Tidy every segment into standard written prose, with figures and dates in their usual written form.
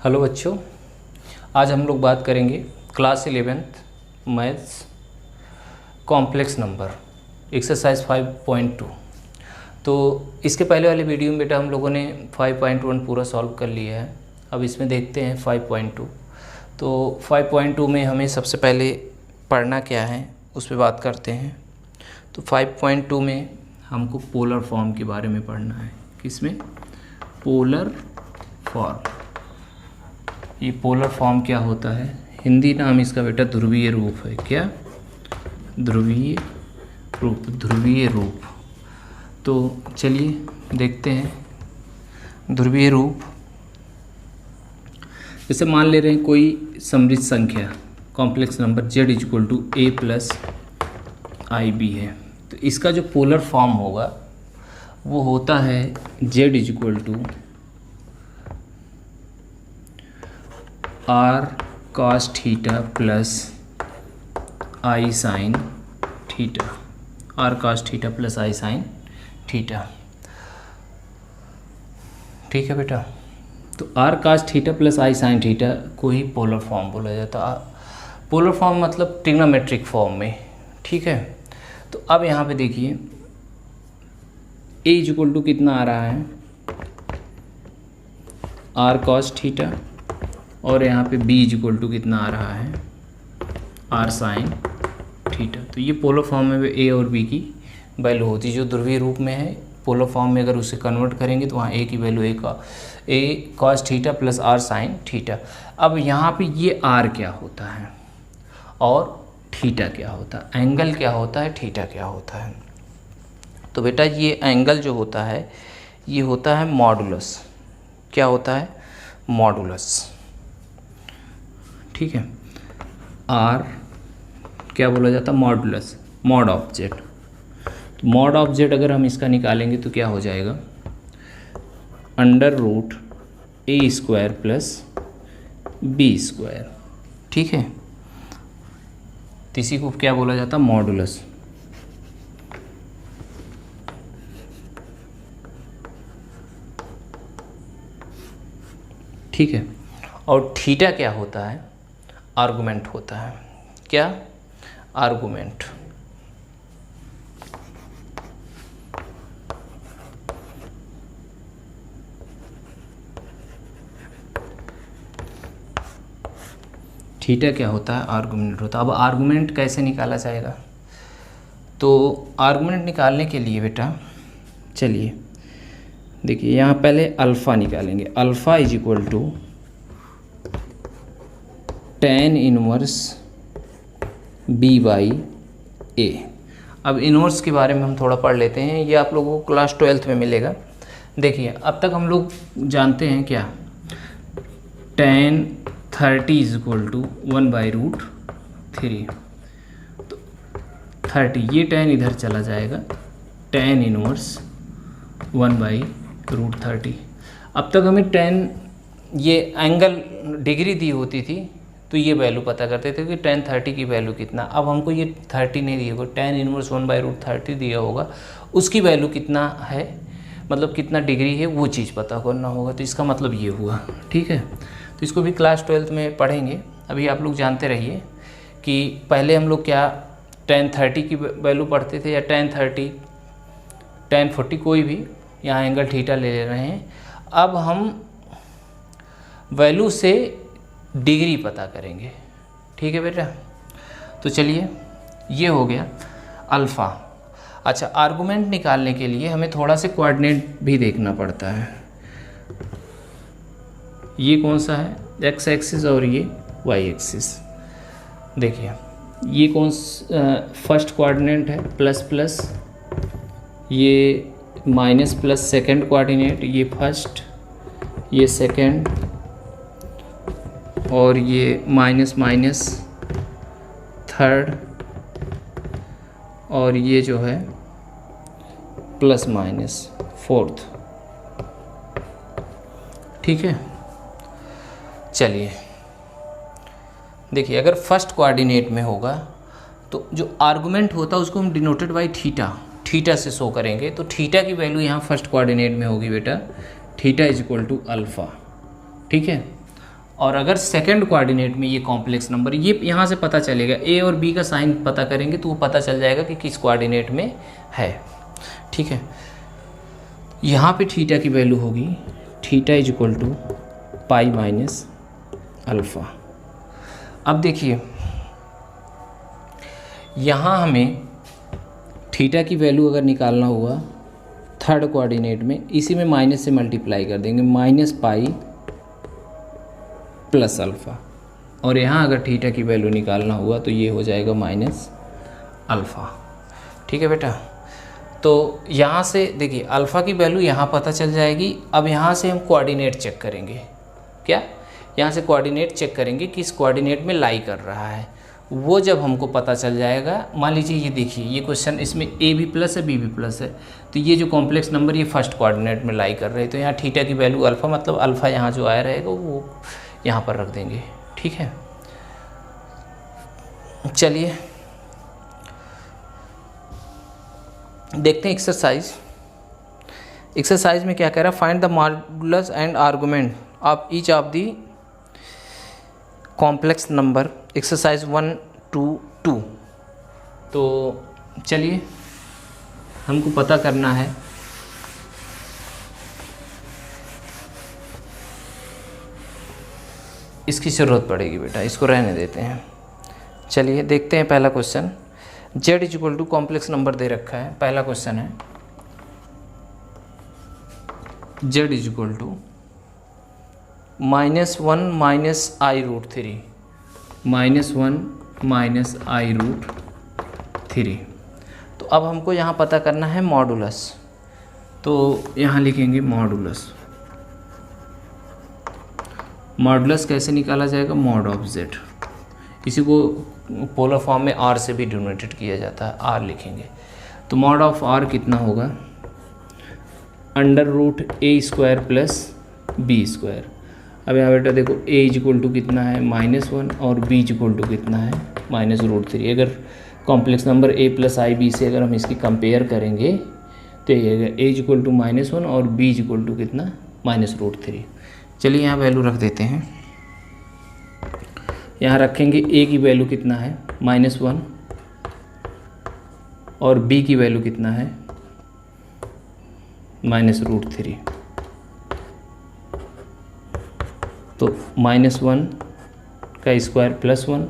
Hello बच्चों, आज हम लोग बात करेंगे class 11th maths complex number exercise 5.2। तो इसके पहले वाले वीडियो में बेटा हम लोगों ने 5.1 पूरा सॉल्व कर लिया है। अब इसमें देखते हैं 5.2। तो 5.2 में हमें सबसे पहले पढ़ना क्या है उस पर बात करते हैं। तो 5.2 में हमको पोलर फॉर्म के बारे में पढ़ना है। किसमें? Polar form. ये पोलर फॉर्म क्या होता है? हिंदी नाम इसका बेटा ध्रुवीय रूप है। क्या? ध्रुवीय रूप, ध्रुवीय रूप। तो चलिए देखते हैं ध्रुवीय रूप। जैसे मान ले रहे हैं कोई समृद्ध संख्या complex number z equal to a plus IB है, तो इसका जो पोलर फॉर्म होगा वो होता है z equal to r cos theta plus I sine theta, r cos theta plus I sine theta. ठीक है बेटा, तो r cos theta plus I sine theta को ही पोलर फॉर्म बोला जाता है। पोलर फॉर्म मतलब ट्रिग्नोमेट्रिक फॉर्म में। ठीक है, तो अब यहाँ पे देखिए a इक्वल टू कितना आ रहा है? r cos थीटा, और यहाँ पे b इक्वल टू कितना आ रहा है? r sine theta. तो ये पोलर फॉर्म में a और b की वैल्यू होती है। जो ध्रुवीय रूप में है पोलर फॉर्म में अगर उसे कन्वर्ट करेंगे तो वहाँ a की value a cos theta plus r sign theta. अब यहाँ पे ये r क्या होता है और थीटा क्या होता है? एंगल क्या होता है, थीटा क्या होता है? तो बेटा ये एंगल जो होता है ये होता है मॉडुलस। क्या होता है? मॉडुलस। ठीक है, आर क्या बोला जाता है? Modulus, mod of Z. तो मॉड ऑफ जेड अगर हम इसका निकालेंगे तो क्या हो जाएगा? अंडर रूट ए स्क्वायर प्लस बी स्क्वायर। ठीक है, तो इसी को क्या बोला जाता है? मॉडुलस। ठीक है, और थीटा क्या होता है? आर्गुमेंट होता है। क्या? आर्गुमेंट। थीटा क्या होता है? आर्गुमेंट होता है। अब आर्गुमेंट कैसे निकाला जाएगा? तो आर्गुमेंट निकालने के लिए बेटा चलिए देखिए, यहाँ पहले अल्फ़ा निकालेंगे। Alpha is equal to tan inverse b by a। अब इनवर्स के बारे में हम थोड़ा पढ़ लेते हैं, ये आप लोगों को क्लास 12th में मिलेगा। देखिए अब तक हम लोग जानते हैं क्या? tan 30 is equal to 1 by root 3। तो 30, ये tan इधर चला जाएगा, tan इनवर्स 1 बाई रूट 30। अब तक हमें tan ये एंगल डिग्री दी होती थी तो ये वैल्यू पता करते थे कि tan 30 की वैल्यू कितना। अब हमको ये 30 नहीं दिया होगा, tan इनवर्स 1 बाई रूट 30 दिया होगा, उसकी वैल्यू कितना है, मतलब कितना डिग्री है वो चीज़ पता करना होगा। तो इसका मतलब ये हुआ। ठीक है, तो इसको भी क्लास 12th में पढ़ेंगे। अभी आप लोग जानते रहिए कि पहले हम लोग क्या tan 30 की वैल्यू पढ़ते थे, या tan 30 tan 40 कोई भी, यहाँ एंगल थीटा ले रहे हैं। अब हम वैल्यू से डिग्री पता करेंगे। ठीक है बेटा, तो चलिए ये हो गया अल्फ़ा। अच्छा, आर्गुमेंट निकालने के लिए हमें थोड़ा से कोऑर्डिनेट भी देखना पड़ता है। ये कौन सा है? एक्स एक्सिस और ये वाई एक्सिस। देखिए ये कौन फर्स्ट कोऑर्डिनेट है? प्लस प्लस, ये माइनस प्लस सेकंड कोऑर्डिनेट, ये फर्स्ट, ये सेकंड, और ये माइनस माइनस थर्ड, और ये जो है प्लस माइनस फोर्थ। ठीक है, चलिए देखिए अगर फर्स्ट कोऑर्डिनेट में होगा तो जो आर्गुमेंट होता है उसको हम डिनोटेड बाय थीटा से शो करेंगे। तो थीटा की वैल्यू यहाँ फर्स्ट कोऑर्डिनेट में होगी बेटा, theta is equal to alpha. ठीक है, और अगर सेकंड कोऑर्डिनेट में ये कॉम्प्लेक्स नंबर, ये यहाँ से पता चलेगा, ए और बी का साइन पता करेंगे तो वो पता चल जाएगा कि किस कोऑर्डिनेट में है। ठीक है, यहाँ पे थीटा की वैल्यू होगी theta is equal to pi minus alpha. अब देखिए यहाँ हमें थीटा की वैल्यू अगर निकालना हुआ थर्ड कोऑर्डिनेट में, इसी में माइनस से मल्टीप्लाई कर देंगे, माइनस पाई प्लस अल्फ़ा, और यहाँ अगर थीटा की वैल्यू निकालना हुआ तो ये हो जाएगा माइनस अल्फ़ा। ठीक है बेटा, तो यहाँ से देखिए अल्फ़ा की वैल्यू यहाँ पता चल जाएगी। अब यहाँ से हम कोऑर्डिनेट चेक करेंगे, क्या यहाँ से कोऑर्डिनेट चेक करेंगे किस कोऑर्डिनेट में लाई कर रहा है। वो जब हमको पता चल जाएगा, मान लीजिए ये देखिए ये क्वेश्चन, इसमें ए भी प्लस है बी भी प्लस है, तो ये जो कॉम्प्लेक्स नंबर ये फर्स्ट कोऑर्डिनेट में लाई कर रहे हैं, तो यहाँ थीटा की वैल्यू अल्फ़ा, मतलब अल्फ़ा यहाँ जो आया रहेगा वो यहाँ पर रख देंगे। ठीक है, चलिए देखते हैं एक्सरसाइज में क्या कह रहा है। Find the modulus and argument of each of the complex number, exercise 1 to 2। तो चलिए हमको पता करना है इसकी ज़रूरत पड़ेगी बेटा, इसको रहने देते हैं। चलिए देखते हैं पहला question. z is equal to complex number दे रखा है, पहला क्वेश्चन है z is equal to -1 minus I root three, -1 minus I root three. तो अब हमको यहाँ पता करना है मॉडुलस, तो यहाँ लिखेंगे मॉडुलस। मॉडुलस कैसे निकाला जाएगा, मॉड ऑफ z, इसी को पोलर फॉर्म में r से भी डिनोटेड किया जाता है, r लिखेंगे। तो मॉड ऑफ r कितना होगा, √a² प्लस b²। अब यहाँ बेटा देखो a इज इक्वल टू कितना है -1 और b इज इक्वल टू कितना है -√3। अगर complex number a plus i b से अगर हम इसकी कंपेयर करेंगे तो ये a इज इक्वल टू -1 और b इज इक्वल टू कितना -√3। चलिए यहाँ वैल्यू रख देते हैं, यहाँ रखेंगे a की वैल्यू कितना है -1 और b की वैल्यू कितना है -√3। तो -1 का स्क्वायर +1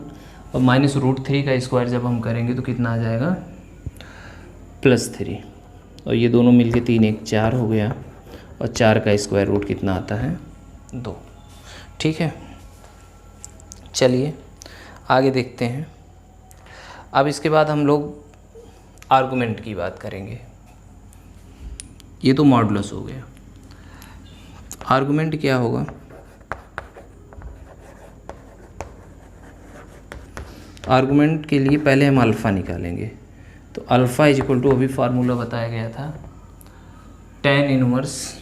और -√3 का स्क्वायर जब हम करेंगे तो कितना आ जाएगा +3, और ये दोनों मिलके 3 1 4 हो गया, और 4 का स्क्वायर रूट कितना आता है 2। ठीक है, चलिए आगे देखते हैं। अब इसके बाद हम लोग आर्गुमेंट की बात करेंगे। ये तो मॉडुलस हो गया, आर्गुमेंट क्या होगा। आर्गुमेंट के लिए पहले हम अल्फ़ा निकालेंगे, तो अल्फ़ा इज इक्वल टू, अभी फार्मूला बताया गया था, tan इनवर्स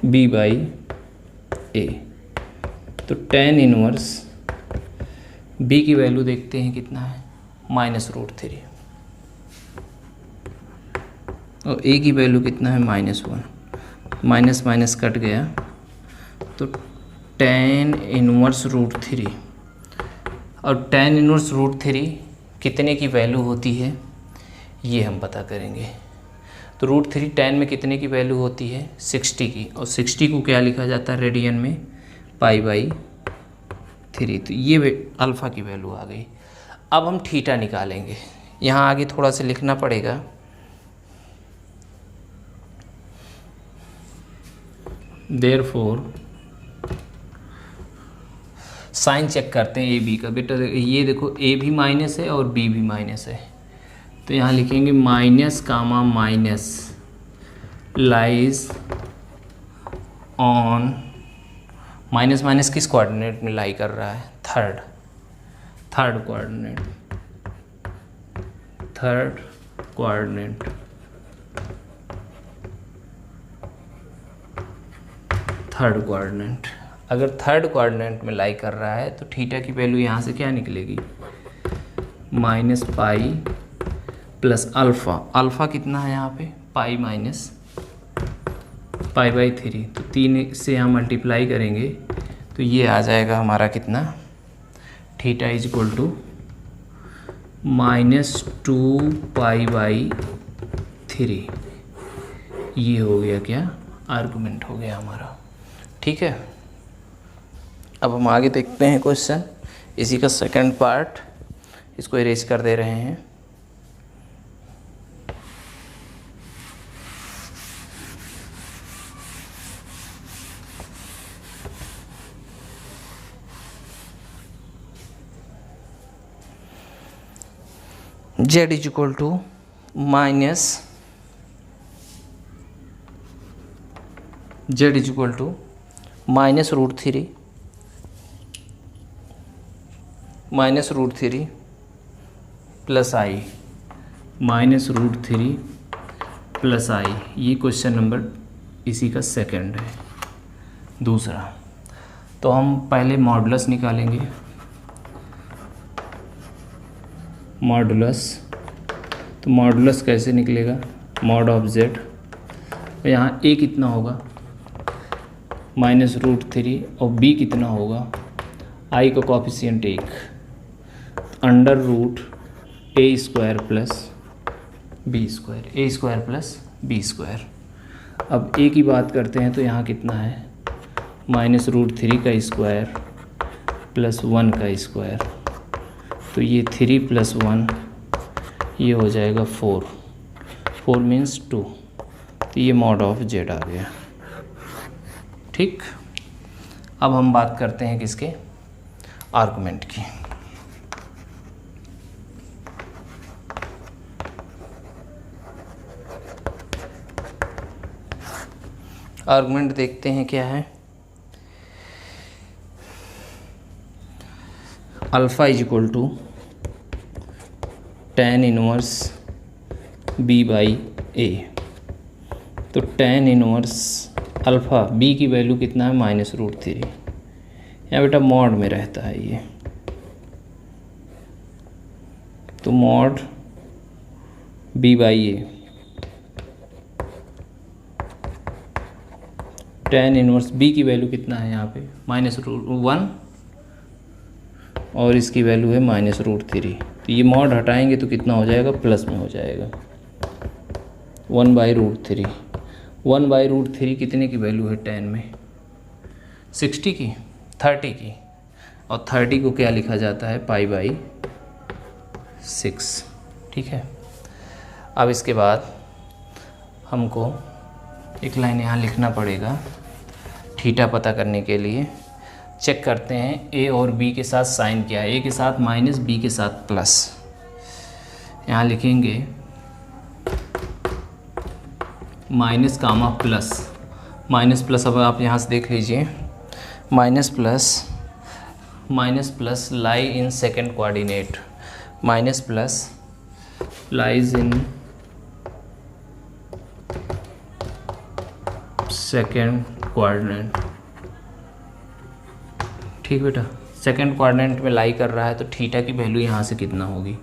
b/a। तो tan इनवर्स b की वैल्यू देखते हैं कितना है -√3, और a की वैल्यू कितना है -1, माइनस माइनस कट गया, तो tan इनवर्स √3, और tan इनवर्स √3 कितने की वैल्यू होती है ये हम पता करेंगे। तो √3 tan में कितने की वैल्यू होती है 60 की, और 60 को क्या लिखा जाता है रेडियन में π/3। तो ये अल्फ़ा की वैल्यू आ गई। अब हम थीटा निकालेंगे, यहाँ आगे थोड़ा सा लिखना पड़ेगा। देयरफॉर साइन चेक करते हैं ए बी का। बेटा ये देखो ए भी माइनस है और बी भी माइनस है, तो यहाँ लिखेंगे minus comma minus lies on, minus minus किस कोऑर्डिनेट में लाई कर रहा है थर्ड कोऑर्डिनेट, थर्ड कोऑर्डिनेट। अगर थर्ड कोऑर्डिनेट में लाई कर रहा है तो थीटा की वैल्यू यहाँ से क्या निकलेगी -π प्लस अल्फ़ा। अल्फ़ा कितना है यहाँ पे π-π/3, तो 3 से यहाँ मल्टीप्लाई करेंगे तो ये आ जाएगा हमारा कितना, थीटा इज इक्वल टू -2π/3। ये हो गया क्या, आर्गुमेंट हो गया हमारा। ठीक है, अब हम आगे देखते हैं क्वेश्चन, इसी का सेकंड पार्ट, इसको इरेज कर दे रहे हैं। z is equal to -√3 plus i, -√3 plus i। ये क्वेश्चन नंबर इसी का सेकंड है। दूसरा, तो हम पहले मॉडुलस निकालेंगे। मॉडुलस, तो मॉडुलस कैसे निकलेगा, मॉड ऑफ z, तो यहाँ a कितना होगा -√3 और b कितना होगा, i का कॉफिशिएंट 1, √a² प्लस b²। अब a की बात करते हैं तो यहाँ कितना है, -√3 का स्क्वायर प्लस 1 का स्क्वायर, तो ये 3 + 1 ये हो जाएगा 4 मीन्स 2, तो ये मॉड ऑफ z आ गया। ठीक, अब हम बात करते हैं किसके, आर्गुमेंट की। आर्गुमेंट देखते हैं क्या है, alpha is equal to tan inverse b/a। तो tan इनवर्स अल्फ़ा b की वैल्यू कितना है, -√3। यहाँ बेटा मॉड में रहता है ये, तो mod b/a, tan inverse b की वैल्यू कितना है यहाँ पे, -1 और इसकी वैल्यू है -√3। तो ये मॉड हटाएंगे तो कितना हो जाएगा, प्लस में हो जाएगा 1/√3। 1/√3 कितने की वैल्यू है tan में, 60 की, 30 की, और 30 को क्या लिखा जाता है, π/6। ठीक है, अब इसके बाद हमको एक लाइन यहाँ लिखना पड़ेगा थीटा पता करने के लिए। चेक करते हैं a और b के साथ साइन क्या है, a के साथ माइनस, b के साथ प्लस। यहाँ लिखेंगे माइनस कामा प्लस, माइनस प्लस, अब आप यहाँ से देख लीजिए, minus plus lie in second coordinate, minus plus lies in second coordinate. ठीक बेटा, सेकंड क्वाड्रेंट में लाई कर रहा है, तो थीटा की वैल्यू यहाँ से कितना होगी,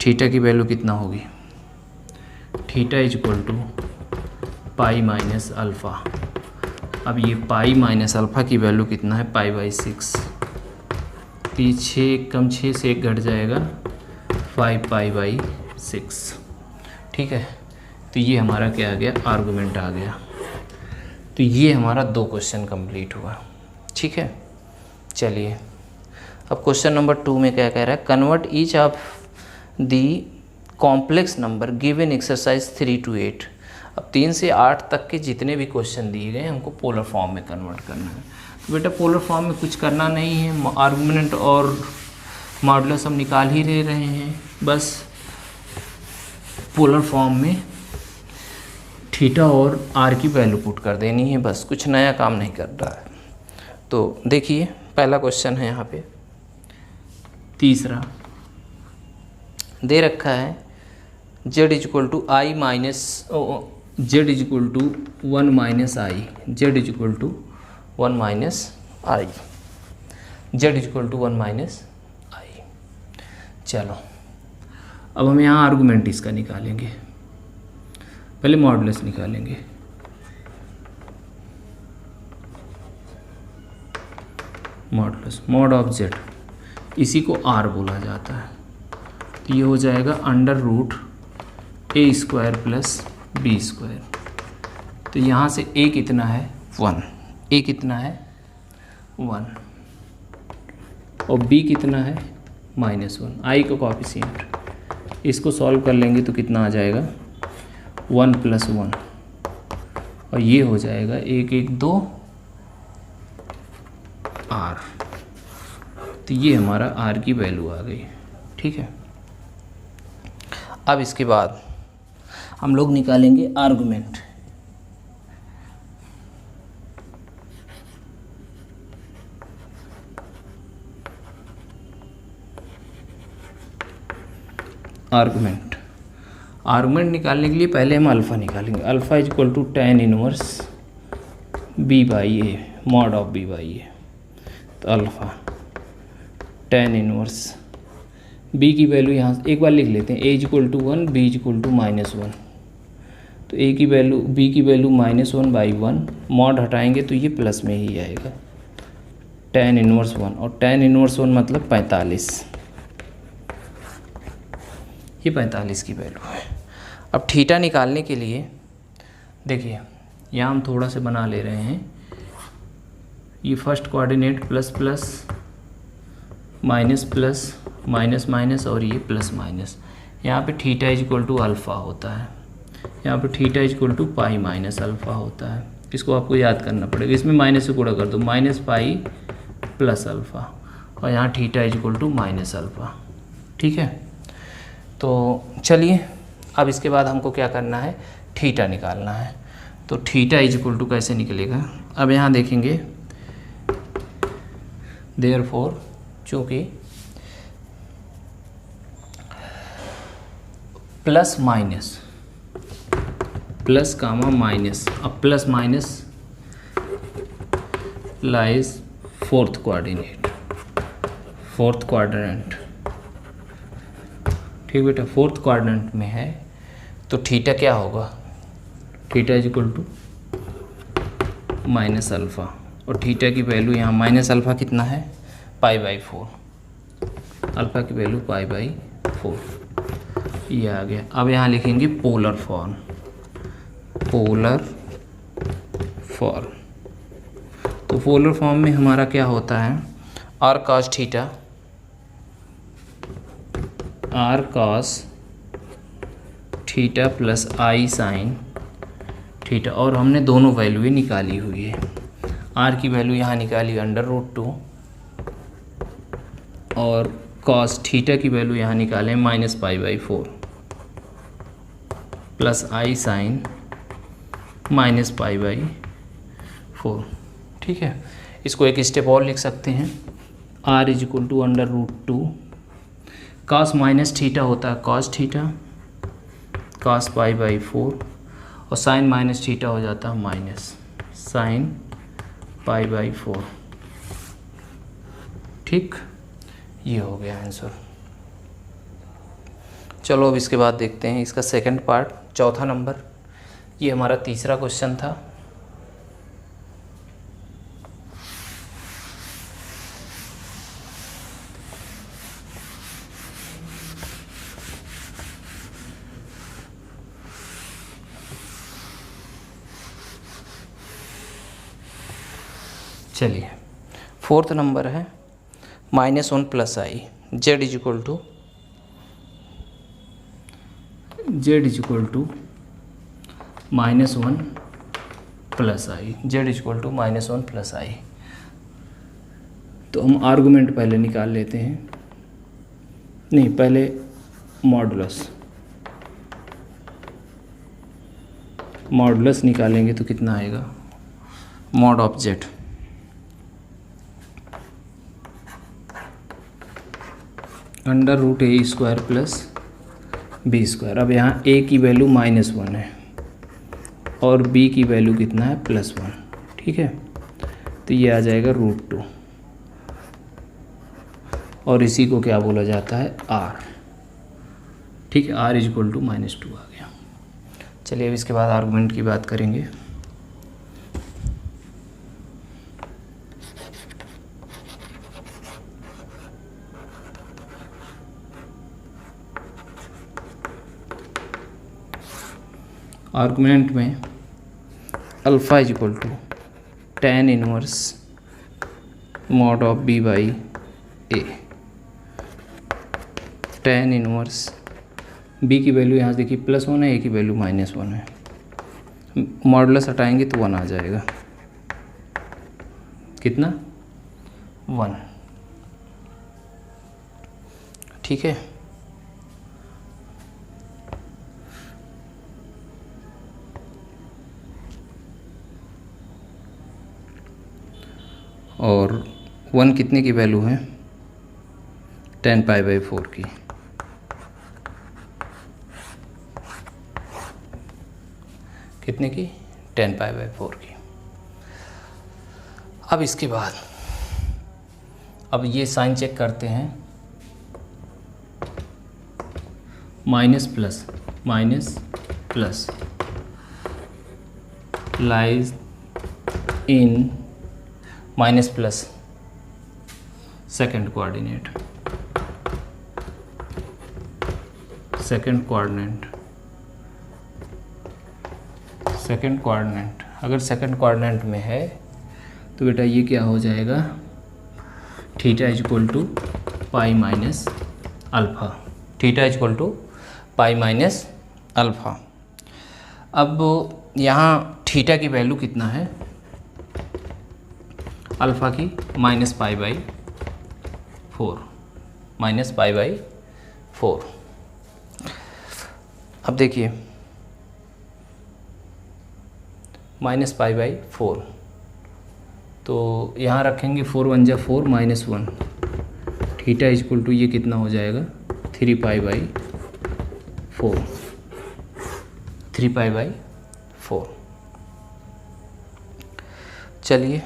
थीटा की वैल्यू कितना होगी, थीटा इज इक्वल टू π-α। अब ये π-α की वैल्यू कितना है, π/6। तो ये 6 कम 6 से 1 घट जाएगा, 5π/6। ठीक है, तो ये हमारा क्या आ गया, आर्गुमेंट आ गया। तो ये हमारा 2 क्वेश्चन कंप्लीट हुआ। ठीक है, चलिए अब क्वेश्चन नंबर 2 में क्या कह रहा है, convert each of the complex number given exercise 3 to 8। अब 3 से 8 तक के जितने भी क्वेश्चन दिए गए हमको पोलर फॉर्म में कन्वर्ट करना है। तो बेटा पोलर फॉर्म में कुछ करना नहीं है, आर्गुमेंट और मॉडुलस हम निकाल ही ले रहे हैं, बस पोलर फॉर्म में थीटा और आर की वैल्यू पुट कर देनी है, बस कुछ नया काम नहीं कर रहा है। तो देखिए पहला क्वेश्चन है यहाँ पे, तीसरा दे रखा है z is equal to i minus z is equal to 1 minus I, z is equal to 1 minus I, z is equal to 1 minus I. चलो अब हम यहाँ आर्गुमेंट इसका निकालेंगे, पहले मॉडुलस निकालेंगे। मॉडुलस मॉड ऑफ जेड, इसी को आर बोला जाता है। तो ये हो जाएगा अंडर रूट ए स्क्वायर प्लस बी स्क्वायर। तो यहाँ से ए कितना है 1, ए कितना है 1 और बी कितना है -1, आई का कॉफिशिएंट। इसको सॉल्व कर लेंगे तो कितना आ जाएगा 1 + 1 और ये हो जाएगा 1 1 2 आर। तो ये हमारा आर की वैल्यू आ गई। ठीक है, अब इसके बाद हम लोग निकालेंगे आर्गुमेंट। आर्गुमेंट निकालने के लिए पहले हम अल्फ़ा निकालेंगे। Alpha = tan inverse b/a mod of b/a। तो अल्फ़ा tan इनवर्स b की वैल्यू यहाँ एक बार लिख लेते हैं, a = 1 b = -1। तो a की वैल्यू b की वैल्यू -1/1, मॉड हटाएंगे तो ये प्लस में ही आएगा tan इनवर्स 1, और tan इनवर्स 1 मतलब 45। ये 45 की वैल्यू है। अब थीटा निकालने के लिए देखिए यहाँ हम थोड़ा से बना ले रहे हैं। ये first coordinate plus plus minus plus minus minus और ये प्लस माइनस। यहाँ पे थीटा = अल्फ़ा होता है, यहाँ पे थीटा = पाई माइनस अल्फ़ा होता है। इसको आपको याद करना पड़ेगा। इसमें माइनस से गुणा कर दो, -पाई + अल्फ़ा, और यहाँ थीटा = -अल्फ़ा। ठीक है, तो चलिए अब इसके बाद हमको क्या करना है, थीटा निकालना है। तो थीटा = कैसे निकलेगा, अब यहाँ देखेंगे। देयरफॉर चूँकि plus minus plus comma minus, अब plus minus lies fourth quadrant. ठीक बेटा, फोर्थ क्वाड्रेंट में है। तो थीटा क्या होगा, थीटा = -अल्फ़ा, और थीटा की वैल्यू यहाँ -अल्फ़ा कितना है π/4, अल्फ़ा की वैल्यू π/4, ये आ गया। अब यहाँ लिखेंगे पोलर फॉर्म। तो पोलर फॉर्म में हमारा क्या होता है, r cos theta plus i sin theta, और हमने दोनों वैल्यू निकाली हुई है। r की वैल्यू यहाँ निकाली √2 और cos थीटा की वैल्यू यहाँ निकालें -π/4 प्लस i sin -π/4। ठीक है, इसको एक स्टेप और लिख सकते हैं। r = √2 cos माइनस थीटा होता है cos थीटा cos π/4, और sin माइनस थीटा हो जाता है माइनस sin π/4। ठीक, ये हो गया आंसर। चलो अब इसके बाद देखते हैं इसका सेकंड पार्ट, चौथा नंबर। ये हमारा तीसरा क्वेश्चन था। चलिए, फोर्थ नंबर है -1 + i, z = -1 + i। तो हम आर्गुमेंट पहले निकाल लेते हैं, नहीं पहले मॉडुलस निकालेंगे तो कितना आएगा, mod of Z √a² plus b²। अब यहाँ a की वैल्यू -1 है और b की वैल्यू कितना है +1। ठीक है, तो ये आ जाएगा √2, और इसी को क्या बोला जाता है r। ठीक है, r = -2 आ गया। चलिए अब इसके बाद आर्गुमेंट की बात करेंगे। आर्गुमेंट में alpha is equal to tan inverse mod of b by a. tan inverse b की वैल्यू यहाँ से देखिए +1 है, a की वैल्यू -1 है, मॉडुलस हटाएंगे तो 1 आ जाएगा। कितना? 1। ठीक है। और 1 कितने की वैल्यू है? tan π/4 की। कितने की? tan π/4 की। अब इसके बाद अब ये साइन चेक करते हैं। Minus plus lies in minus plus second coordinate. अगर सेकंड कोऑर्डिनेट में है तो बेटा ये क्या हो जाएगा? Theta is equal to pi minus alpha. Theta is equal to pi minus alpha. अब यहाँ थीटा की वैल्यू कितना है? अल्फ़ा की -π/4। अब देखिए -π/4 तो यहाँ रखेंगे 4 × 1 = 4 -1 थीटा इज इक्वल टू ये कितना हो जाएगा? 3π/4। चलिए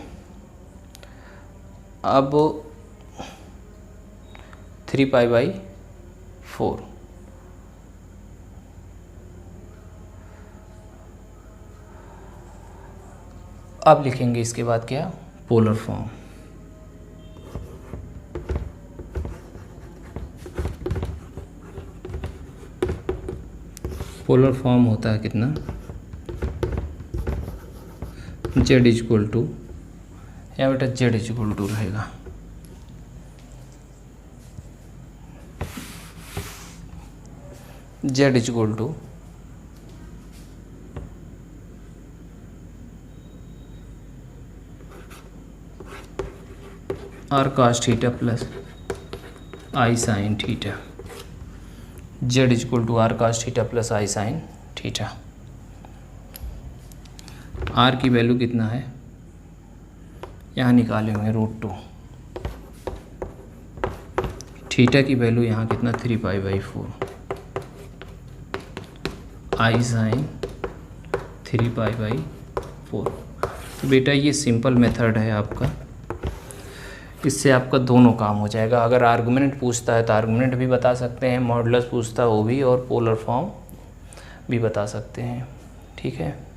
अब 3π/4 अब लिखेंगे इसके बाद क्या? Polar form. पोलर फॉर्म होता है कितना? z इज इक्वल टू, या बेटा z इज इक्वल टू रहेगा z is equal to r cos theta plus i sin theta. z is equal to r cos theta plus i sin theta. r की value कितना है? यहाँ निकालेंगे √2। Theta की value यहाँ कितना? 3π/4 i sin 3π/4। तो बेटा ये सिंपल मेथड है आपका, इससे आपका दोनों काम हो जाएगा। अगर आर्गुमेंट पूछता है तो आर्गुमेंट भी बता सकते हैं, मॉडुलस पूछता है वो भी, और पोलर फॉर्म भी बता सकते हैं। ठीक है।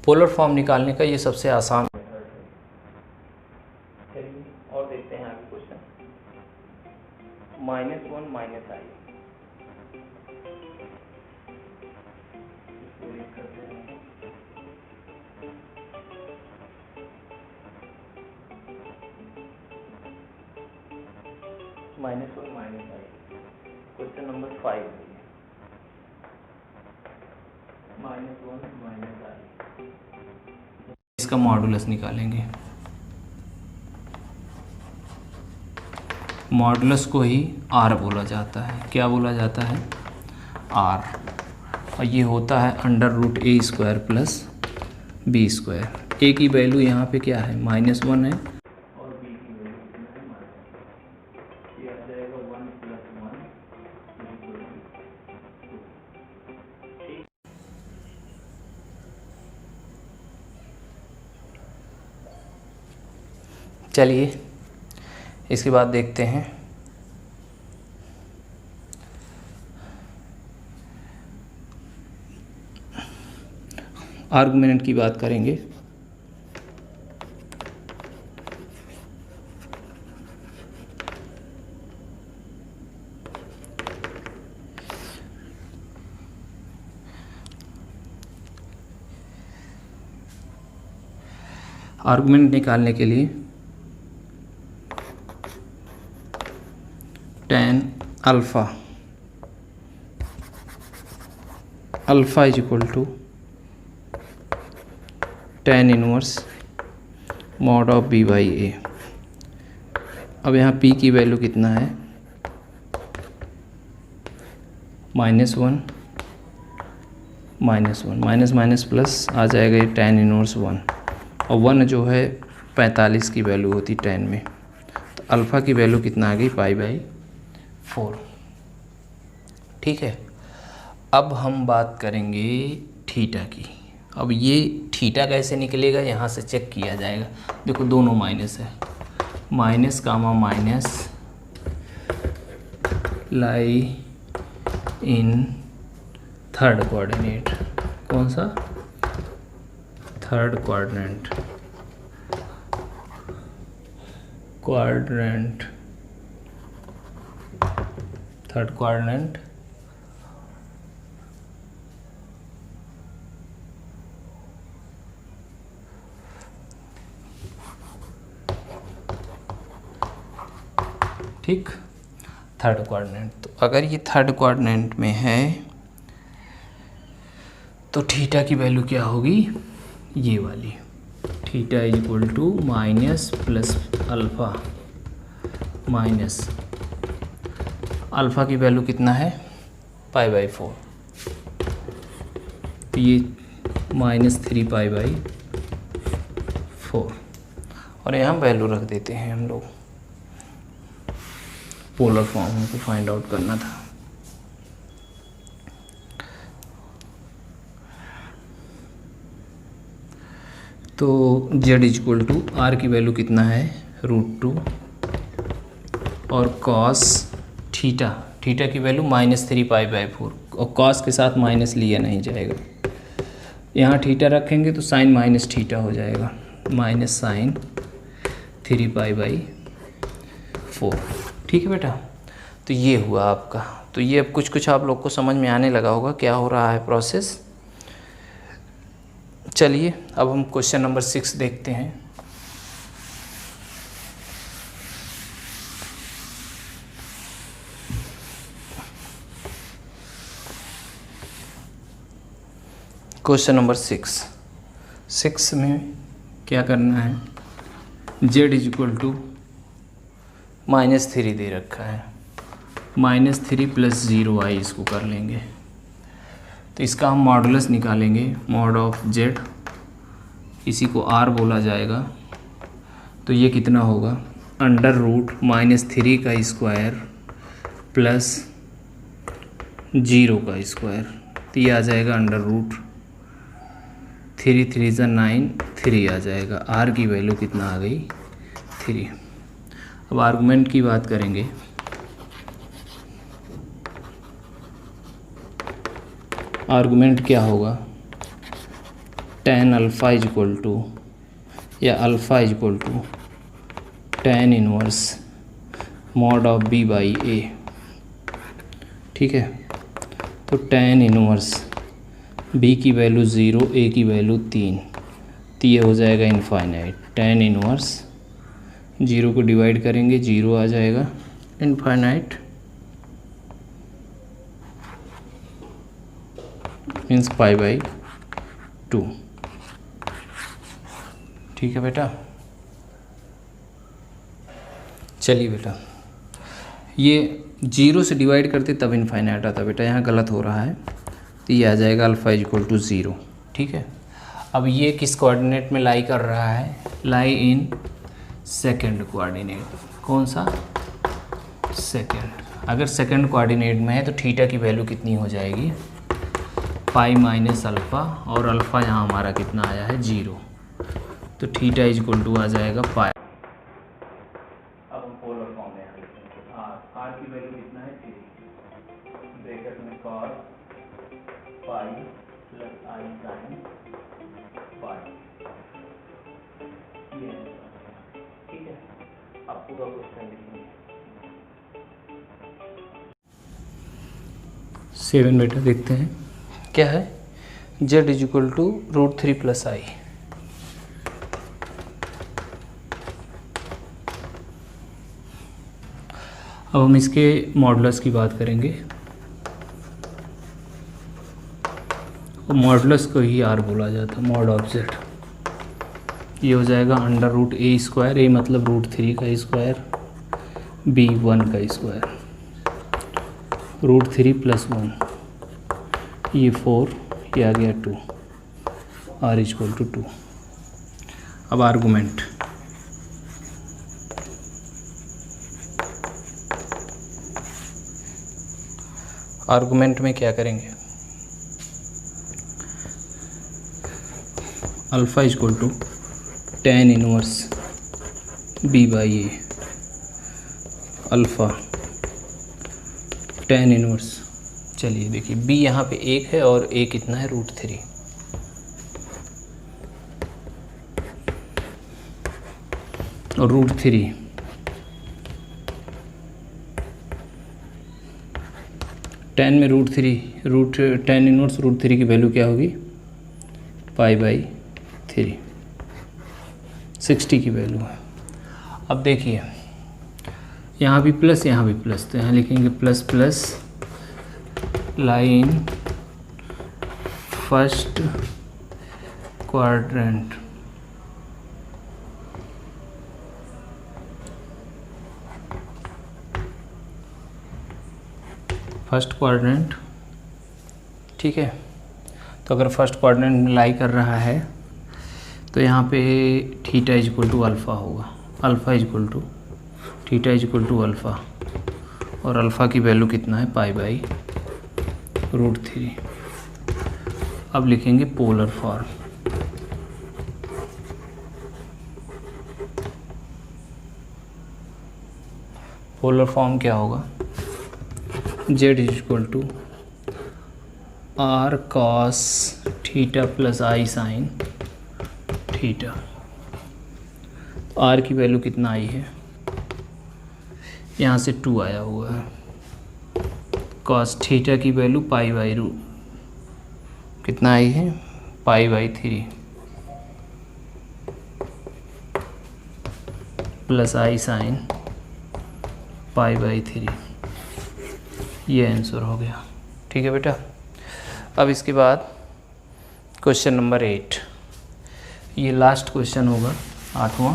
पोलर फॉर्म निकालने का ये सबसे आसान मेथड है। चलिए और देखते हैं आगे question. -1 -i -1 -i। Question number 5 -1 -i। इसका मॉडुलस निकालेंगे। मॉडुलस को ही r बोला जाता है। क्या बोला जाता है? r। और ये होता है √a² प्लस b²। a की वैल्यू यहाँ पे क्या है? -1 है, और b की वैल्यू कितना है? ये आ जाएगा 1 + 1 = 2। चलिए इसके बाद देखते हैं आर्गुमेंट की बात करेंगे। आर्गुमेंट निकालने के लिए tan alpha is equal to tan inverse mod of b by A. अब यहाँ p की वैल्यू कितना है, -1 माइनस माइनस प्लस आ जाएगा ये tan इनवर्स 1, और 1 जो है 45 की वैल्यू होती tan में, तो अल्फ़ा की वैल्यू कितना आ गई π/4। ठीक है, अब हम बात करेंगे थीटा की। अब ये थीटा कैसे निकलेगा, यहाँ से चेक किया जाएगा। देखो दोनों माइनस है, minus comma minus lie in third coordinate. कौन सा? Third quadrant. थर्ड क्वाड्रेंट ठीक, थर्ड क्वाड्रेंट। तो अगर ये थर्ड क्वाड्रेंट में है तो थीटा की वैल्यू क्या होगी, ये वाली, theta is equal to minus plus alpha minus alpha की वैल्यू कितना है π/4, तो ये -3π/4, और यहाँ वैल्यू रख देते हैं हम लोग। पोलर फॉर्म हमको फाइंड आउट करना था। तो z is equal to r की वैल्यू कितना है √2, और कॉस थीटा की वैल्यू -3π/4, और कॉस के साथ माइनस लिया नहीं जाएगा। यहाँ थीटा रखेंगे तो साइन माइनस थीटा हो जाएगा, माइनस साइन 3π/4। ठीक है बेटा, तो ये हुआ आपका। तो ये अब कुछ आप लोग को समझ में आने लगा होगा क्या हो रहा है प्रोसेस। चलिए अब हम क्वेश्चन नंबर 6 देखते हैं। क्वेश्चन नंबर 6 में क्या करना है, z इज इक्वल टू -3 दे रखा है, -3 + 0i इसको कर लेंगे। तो इसका हम मॉडुलस निकालेंगे, मॉड ऑफ z, इसी को r बोला जाएगा। तो ये कितना होगा, √-3 का स्क्वायर प्लस 0 का स्क्वायर, तो ये आ जाएगा √3 3 × 9, 3 आ जाएगा। r की वैल्यू कितना आ गई 3। अब आर्गुमेंट की बात करेंगे। आर्गुमेंट क्या होगा, tan alpha is equal to, या alpha is equal to tan inverse mod of b/a। ठीक है, तो tan इनवर्स b की वैल्यू 0, a की वैल्यू 3, तो ये हो जाएगा इनफाइनाइट। tan इनवर्स 0 को डिवाइड करेंगे, 0 आ जाएगा, इनफाइनाइट मीन्स π/2। ठीक है बेटा। चलिए बेटा, ये 0 से डिवाइड करते तब इनफाइनाइट आता बेटा, यहाँ गलत हो रहा है, तो ये आ जाएगा अल्फ़ा इज इक्वल टू 0। ठीक है, अब ये किस कोऑर्डिनेट में लाई कर रहा है, लाई इन सेकंड कोऑर्डिनेट। कौन सा, सेकंड। अगर सेकंड कोऑर्डिनेट में है तो थीटा की वैल्यू कितनी हो जाएगी, π-अल्फ़ा, और अल्फ़ा यहाँ हमारा कितना आया है 0, तो थीटा इज इक्वल टू आ जाएगा π। अब हम पोलर फॉर्म में r की वैल्यू कितना है 3, ब्रैकेट में cos π + i sin π। ये है, ठीक है। अब पूरा क्वेश्चन लिखेंगे। 7 बेटा देखते हैं क्या है, z is equal to √3 + i। अब हम इसके मॉडुलस की बात करेंगे, और मॉडुलस को ही आर बोला जाता है, मॉड ऑफ जेड। ये हो जाएगा अंडर रूट ए स्क्वायर, ए मतलब रूट 3 का स्क्वायर, बी 1 का स्क्वायर, रूट 3 + 1, ये 4, ये आ गया 2, आर इक्वल टू 2। अब आर्गूमेंट, आर्गूमेंट में क्या करेंगे, alpha equal to tan inverse b/a, alpha tan inverse, चलिए देखिए b यहाँ पे 1 है और a कितना है, रूट 3, और रूट 3 tan में रूट 3, tan इनवर्स रूट 3 की वैल्यू क्या होगी, π/3, 60 की वैल्यू है। अब देखिए यहाँ भी प्लस, यहाँ भी प्लस, तो यहाँ लिखेंगे plus plus line first quadrant, first quadrant, ठीक है। तो अगर फर्स्ट क्वाड्रेंट में लाई कर रहा है तो यहाँ पे थीटा इक्वल टू अल्फ़ा होगा, alpha equal to theta equal to alpha, और अल्फ़ा की वैल्यू कितना है, π/√3। अब लिखेंगे पोलर फॉर्म, पोलर फॉर्म क्या होगा, z equal to r cos theta plus i sine theta. r की वैल्यू कितना आई है, यहाँ से 2 आया हुआ है, cos थीटा की वैल्यू π/2 कितना आई है, π/3 प्लस i साइन π/3, ये आंसर हो गया, ठीक है बेटा। अब इसके बाद क्वेश्चन नंबर 8, ये लास्ट क्वेश्चन होगा, 8वां।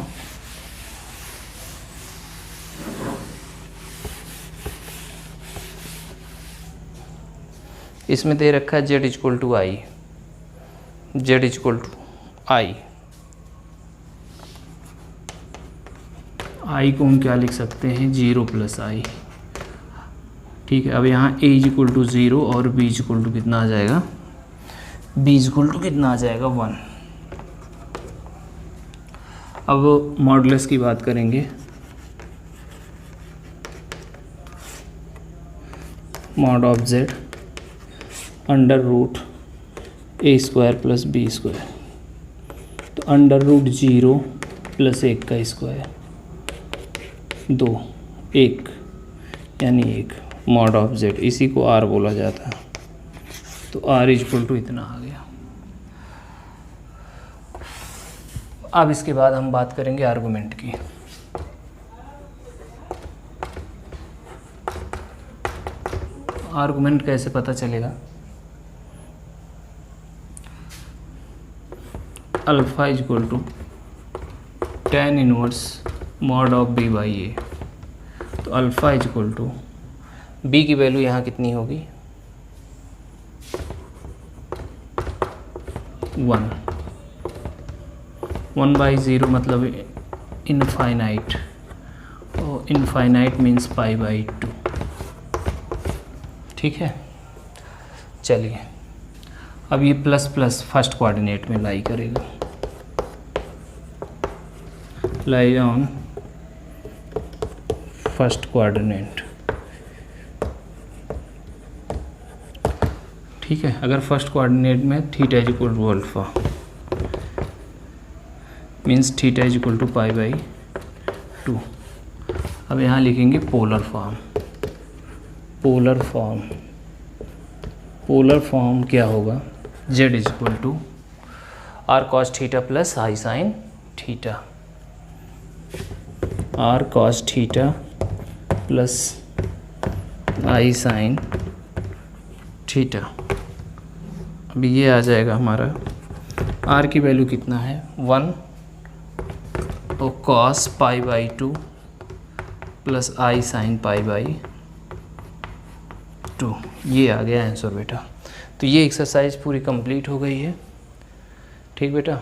इसमें दे रखा है z equal to I, z equal to I, I को हम क्या लिख सकते हैं, 0 + i, ठीक है। अब यहाँ a इक्वल टू 0 और b इक्वल टू कितना आ जाएगा, b इक्वल टू कितना आ जाएगा, 1। अब मॉडुलस की बात करेंगे, mod of z under root a² + b², तो अंडर रूट 0 + 1 का स्क्वायर, 2 1 यानी 1, मॉड ऑफ z, इसी को r बोला जाता है, तो r इक्वल टू इतना आ गया। अब इसके बाद हम बात करेंगे आर्गुमेंट की। आर्गुमेंट कैसे पता चलेगा, alpha equal to tan inverse mod of b/a, तो अल्फ़ा इक्वल टू b की वैल्यू यहाँ कितनी होगी, 1, 1/0 मतलब इनफाइनाइट, और इनफाइनाइट मीन्स π/2, ठीक है। चलिए अब ये प्लस प्लस फर्स्ट कोऑर्डिनेट में लाई करेगा, लाई ऑन फर्स्ट कोऑर्डिनेट, ठीक है। अगर फर्स्ट कोऑर्डिनेट में theta equal to alpha means theta equal to π/2। अब यहाँ लिखेंगे polar form, polar form, polar form क्या होगा, z equal to r cos theta plus i sine theta, r cos theta plus I sine theta. अब ये आ जाएगा हमारा, are की वैल्यू कितना है 1 तो cos pi by 2 plus I sine pi by 2। ये आ गया आंसर बेटा। तो ये एक्सरसाइज पूरी कंप्लीट हो गई है। ठीक बेटा।